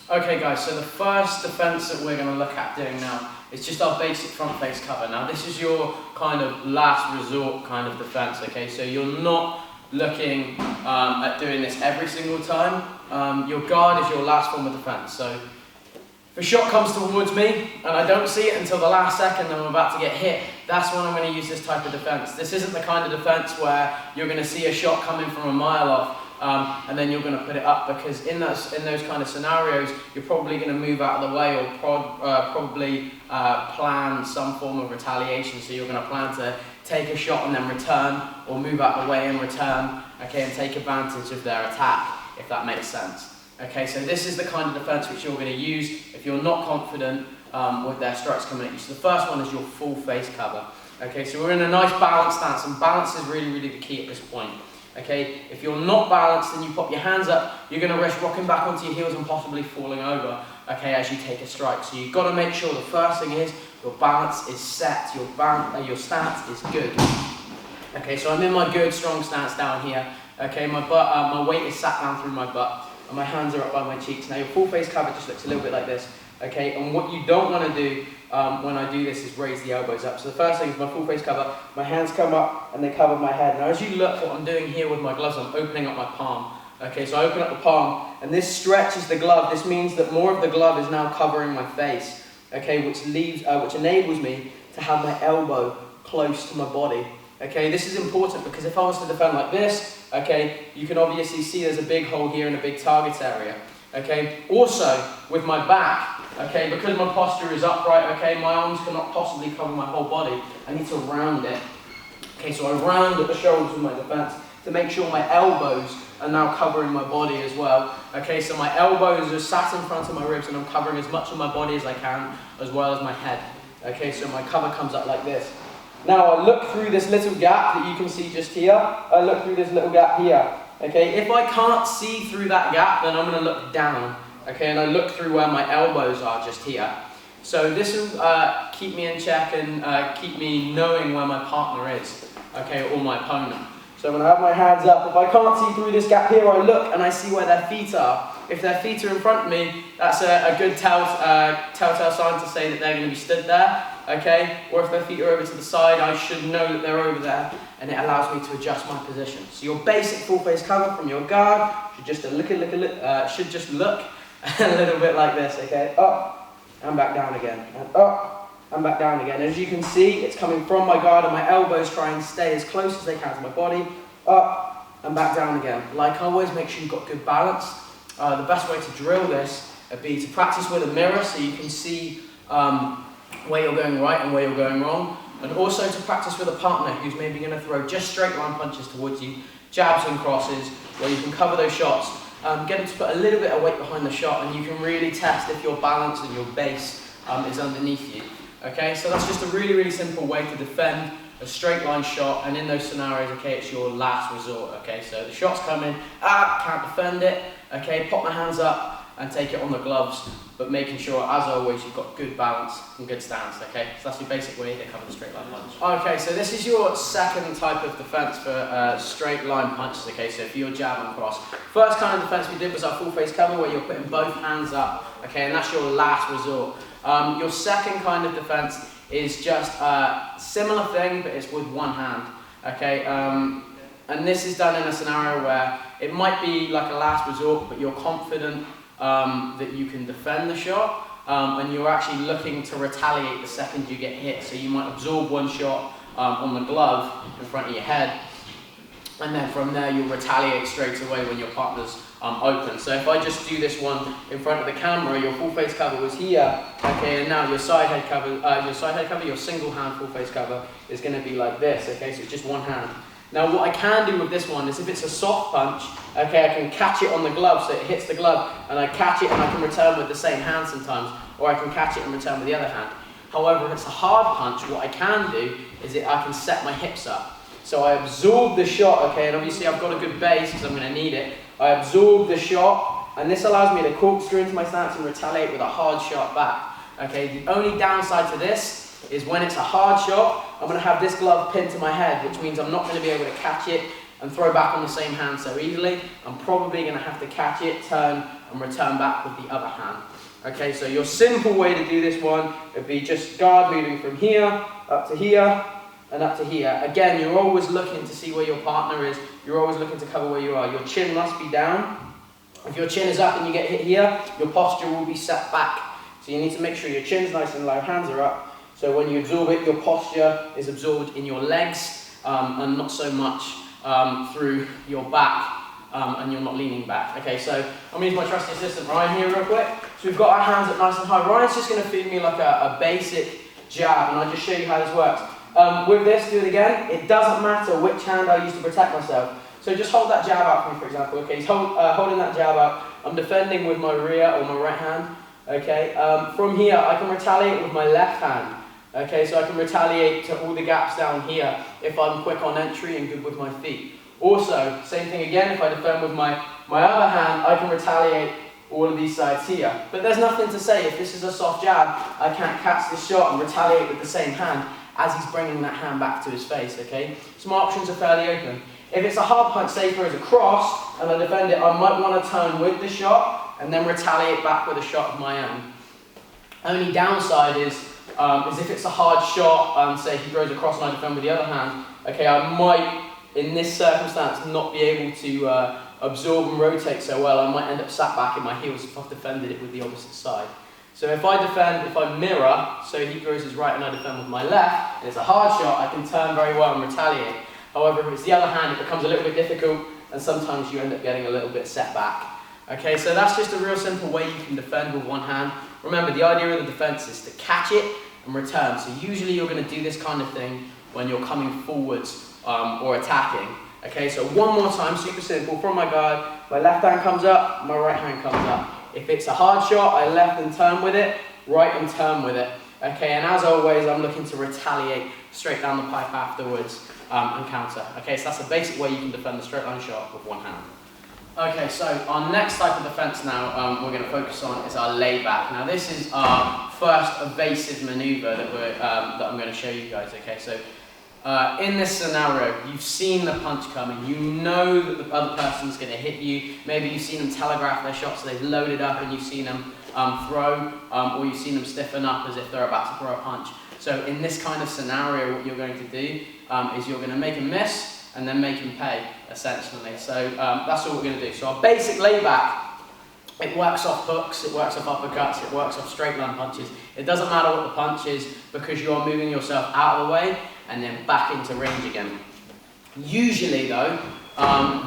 Okay guys, so the first defense that we're going to look at doing now is just our basic front face cover. Now this is your kind of last resort kind of defense, okay? So you're not looking at doing this every single time. Your guard is your last form of defense. So if a shot comes towards me and I don't see it until the last second and I'm about to get hit, that's when I'm going to use this type of defense. This isn't the kind of defense where you're going to see a shot coming from a mile off and then you're going to put it up, because in those kind of scenarios you're probably going to move out of the way or probably plan some form of retaliation. So you're going to plan to take a shot and then return, or move out of the way and return, okay, and take advantage of their attack, if that makes sense. Okay, so this is the kind of defense which you're going to use if you're not confident with their strikes coming at you. So the first one is your full face cover. Okay, so we're in a nice balanced stance, and balance is really, really the key at this point. Okay, if you're not balanced and you pop your hands up, you're going to risk rocking back onto your heels and possibly falling over, okay, as you take a strike. So you've got to make sure the first thing is your balance is set, your stance is good. Okay, so I'm in my good, strong stance down here. Okay, my weight is sat down through my butt, and my hands are up by my cheeks. Now your full face cover just looks a little bit like this. Okay, and what you don't want to do when I do this is raise the elbows up. So the first thing is my full face cover, my hands come up and they cover my head. Now as you look, what I'm doing here with my gloves, I'm opening up my palm. Okay, so I open up the palm and this stretches the glove. This means that more of the glove is now covering my face. Okay, which enables me to have my elbow close to my body. Okay, this is important because if I was to defend like this, okay, you can obviously see there's a big hole here and a big target area. Okay, also with my back, okay, because my posture is upright, okay, my arms cannot possibly cover my whole body. I need to round it. Okay, so I round at the shoulders with my defense to make sure my elbows are now covering my body as well. Okay, so my elbows are sat in front of my ribs and I'm covering as much of my body as I can, as well as my head. Okay, so my cover comes up like this. Now I look through this little gap that you can see just here. I look through this little gap here. Okay, if I can't see through that gap, then I'm going to look down. Okay, and I look through where my elbows are just here. So this will keep me in check and keep me knowing where my partner is, okay, or my opponent. So when I have my hands up, if I can't see through this gap here, I look and I see where their feet are. If their feet are in front of me, that's a good telltale sign to say that they're going to be stood there. Okay, or if their feet are over to the side, I should know that they're over there, and it allows me to adjust my position. So your basic full face cover from your guard should just look a little bit like this. Okay, up and back down again, and up and back down again. As you can see, it's coming from my guard, and my elbows try and stay as close as they can to my body. Up and back down again. Like always, make sure you've got good balance. The best way to drill this would be to practice with a mirror so you can see where you're going right and where you're going wrong, and also to practice with a partner who's maybe going to throw just straight line punches towards you, jabs and crosses, where you can cover those shots. Get them to put a little bit of weight behind the shot, and you can really test if your balance and your base is underneath you. Okay, so that's just a really, really simple way to defend a straight line shot, and in those scenarios, okay, it's your last resort. Okay, so the shot's coming, can't defend it, okay, pop my hands up and take it on the gloves, but making sure, as always, you've got good balance and good stance, okay? So that's your basic way to cover the straight line punch. Okay, so this is your second type of defense for straight line punches, okay? So for your jab and cross. First kind of defense we did was our full face cover, where you're putting both hands up, okay? And that's your last resort. Your second kind of defense is just a similar thing, but it's with one hand, okay? And this is done in a scenario where it might be like a last resort, but you're confident that you can defend the shot, and you're actually looking to retaliate the second you get hit. So you might absorb one shot on the glove in front of your head, and then from there you'll retaliate straight away when your partner's open. So if I just do this one in front of the camera, your full face cover was here, okay, and now your side head cover, your single hand full face cover is going to be like this, okay, so it's just one hand. Now what I can do with this one is, if it's a soft punch, okay, I can catch it on the glove so it hits the glove, and I catch it and I can return with the same hand sometimes, or I can catch it and return with the other hand. However, if it's a hard punch, what I can do is I can set my hips up. So I absorb the shot, okay, and obviously I've got a good base because I'm going to need it. I absorb the shot, and this allows me to corkscrew into my stance and retaliate with a hard shot back. Okay, the only downside to this is when it's a hard shot, I'm going to have this glove pinned to my head, which means I'm not going to be able to catch it and throw back on the same hand so easily. I'm probably going to have to catch it, turn, and and return back with the other hand. Okay, so your simple way to do this one would be just guard moving from here, up to here, and up to here. Again, you're always looking to see where your partner is. You're always looking to cover where you are. Your chin must be down. If your chin is up and you get hit here, your posture will be set back. So you need to make sure your chin's nice and low, hands are up. So when you absorb it, your posture is absorbed in your legs and not so much through your back. And you're not leaning back. Okay, so I'm going to use my trusty assistant Ryan here real quick. So we've got our hands up nice and high. Ryan's just going to feed me like a basic jab, and I'll just show you how this works. With this, do it again. It doesn't matter which hand I use to protect myself. So just hold that jab out for me, for example. Okay, he's holding that jab out. I'm defending with my rear or my right hand. Okay, from here I can retaliate with my left hand. Okay, so I can retaliate to all the gaps down here if I'm quick on entry and good with my feet. Also, same thing again, if I defend with my other hand, I can retaliate all of these sides here. But there's nothing to say, if this is a soft jab, I can't catch this shot and retaliate with the same hand as he's bringing that hand back to his face, okay? So my options are fairly open. If it's a hard punch, say for as a cross, and I defend it, I might want to turn with the shot and then retaliate back with a shot of my own. Only downside is if it's a hard shot, say he throws across and I defend with the other hand, okay, I might, in this circumstance, not be able to absorb and rotate so well. I might end up sat back in my heels if I've defended it with the opposite side. So if I mirror, so he throws his right and I defend with my left, and it's a hard shot, I can turn very well and retaliate. However, if it's the other hand, it becomes a little bit difficult, and sometimes you end up getting a little bit set back. Okay, so that's just a real simple way you can defend with one hand. Remember, the idea of the defense is to catch it and return. So usually you're going to do this kind of thing when you're coming forwards or attacking. Okay, so one more time, super simple. From my guard, my left hand comes up, my right hand comes up. If it's a hard shot, I left and turn with it, right and turn with it. Okay, and as always, I'm looking to retaliate straight down the pipe afterwards and counter. Okay, so that's the basic way you can defend the straight line shot with one hand. Okay, so our next type of defense now we're going to focus on is our layback. Now this is our first evasive maneuver that I'm going to show you guys. Okay, so in this scenario, you've seen the punch coming, you know that the other person's going to hit you, maybe you've seen them telegraph their shots, so they've loaded up and you've seen them throw, or you've seen them stiffen up as if they're about to throw a punch. So in this kind of scenario, what you're going to do is you're going to make a miss and then make him pay, essentially. So that's what we're going to do. So our basic layback, it works off hooks, it works off uppercuts, it works off straight line punches. It doesn't matter what the punch is because you are moving yourself out of the way and then back into range again. Usually though,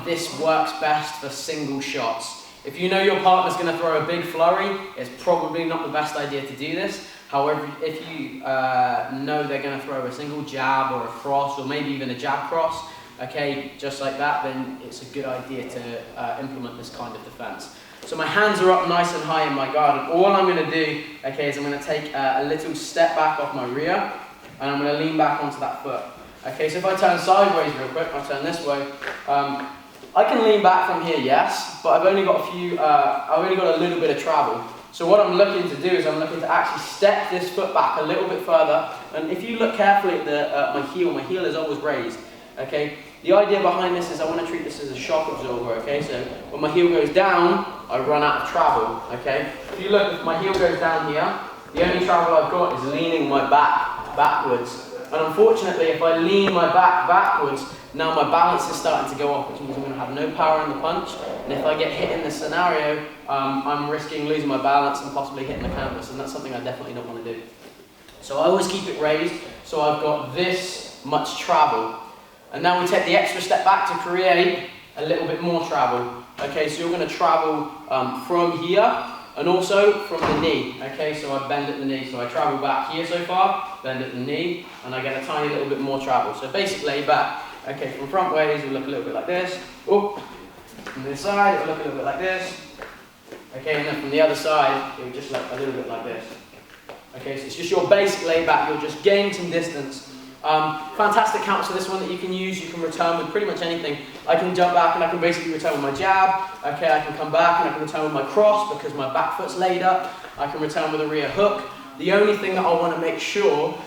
this works best for single shots. If you know your partner's going to throw a big flurry, it's probably not the best idea to do this. However, if you know they're going to throw a single jab or a cross or maybe even a jab cross, okay, just like that, then it's a good idea to implement this kind of defense. So my hands are up nice and high in my guard, and all I'm going to do, okay, is I'm going to take a little step back off my rear, and I'm going to lean back onto that foot. Okay, so if I turn sideways real quick, I'll turn this way. I can lean back from here, yes, but I've only got a little bit of travel. So what I'm looking to do is I'm looking to actually step this foot back a little bit further, and if you look carefully at my heel is always raised. Okay, the idea behind this is I want to treat this as a shock absorber. Okay, so when my heel goes down, I run out of travel. Okay, if you look, if my heel goes down here, the only travel I've got is leaning my back backwards. And unfortunately, if I lean my back backwards, now my balance is starting to go off, which means I'm going to have no power in the punch. And if I get hit in this scenario, I'm risking losing my balance and possibly hitting the canvas, and that's something I definitely don't want to do. So I always keep it raised, so I've got this much travel. And now we take the extra step back to create a little bit more travel. Okay, so you're going to travel from here and also from the knee. Okay, so I bend at the knee. So I travel back here so far, bend at the knee, and I get a tiny little bit more travel. So basically back, okay, from front ways, we look a little bit like this. Oh, from this side, it will look a little bit like this. Okay, and then from the other side, it will just look a little bit like this. Okay, so it's just your basic layback. You'll just gain some distance. Fantastic counts for this one that you can use. You can return with pretty much anything. I can jump back and I can basically return with my jab. Okay, I can come back and I can return with my cross because my back foot's laid up. I can return with a rear hook. The only thing that I want to make sure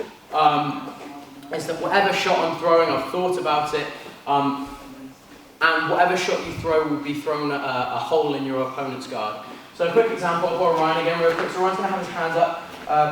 is that whatever shot I'm throwing, I've thought about it, and whatever shot you throw will be thrown at a hole in your opponent's guard. So So a quick example for Ryan again, real quick. So Ryan's going to have his hands up.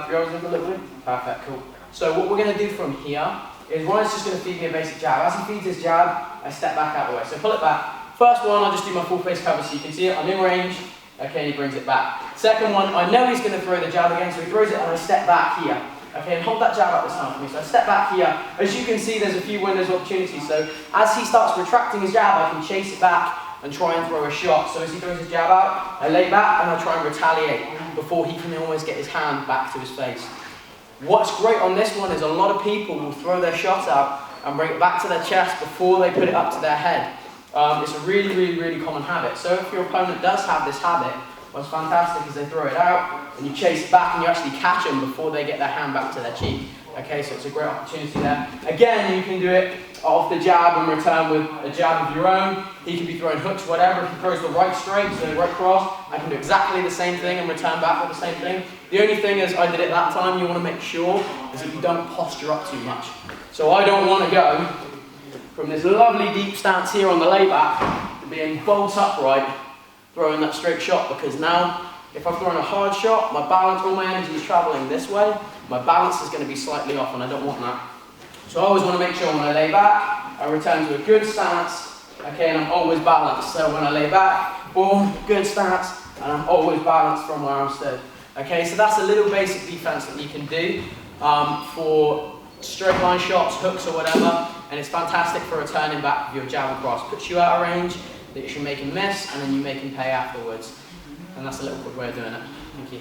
You're always going to look good? Perfect, cool. So what we're going to do from here is Ryan's just going to feed me a basic jab. As he feeds his jab, I step back out of the way. So pull it back. First one, I'll just do my full face cover so you can see it. I'm in range. Okay, and he brings it back. Second one, I know he's going to throw the jab again, so he throws it and I step back here. Okay, and hold that jab out this time for me. So I step back here. As you can see, there's a few windows of opportunity. So as he starts retracting his jab, I can chase it back and try and throw a shot. So as he throws his jab out, I lay back and I try and retaliate before he can almost get his hand back to his face. What's great on this one is a lot of people will throw their shot out and bring it back to their chest before they put it up to their head. It's a really, really, really common habit. So if your opponent does have this habit, what's fantastic is they throw it out and you chase it back and you actually catch them before they get their hand back to their cheek. Okay, so it's a great opportunity there. Again, you can do it off the jab and return with a jab of your own. He can be throwing hooks, whatever. If he throws the right straight, so right cross, I can do exactly the same thing and return back with the same thing. The only thing is, I did it that time, you want to make sure is that you don't posture up too much. So I don't want to go from this lovely deep stance here on the layback to being bolt upright, throwing that straight shot, because now, if I'm throwing a hard shot, my balance, all my energy is traveling this way, my balance is going to be slightly off and I don't want that. So I always want to make sure when I lay back, I return to a good stance, okay, and I'm always balanced. So when I lay back, boom, good stance, and I'm always balanced from where I'm stood. Okay, so that's a little basic defense that you can do for straight line shots, hooks or whatever, and it's fantastic for returning back with your jab across. Puts you out of range, that you should make him miss, and then you make him pay afterwards. And that's a little quick way of doing it. Thank you.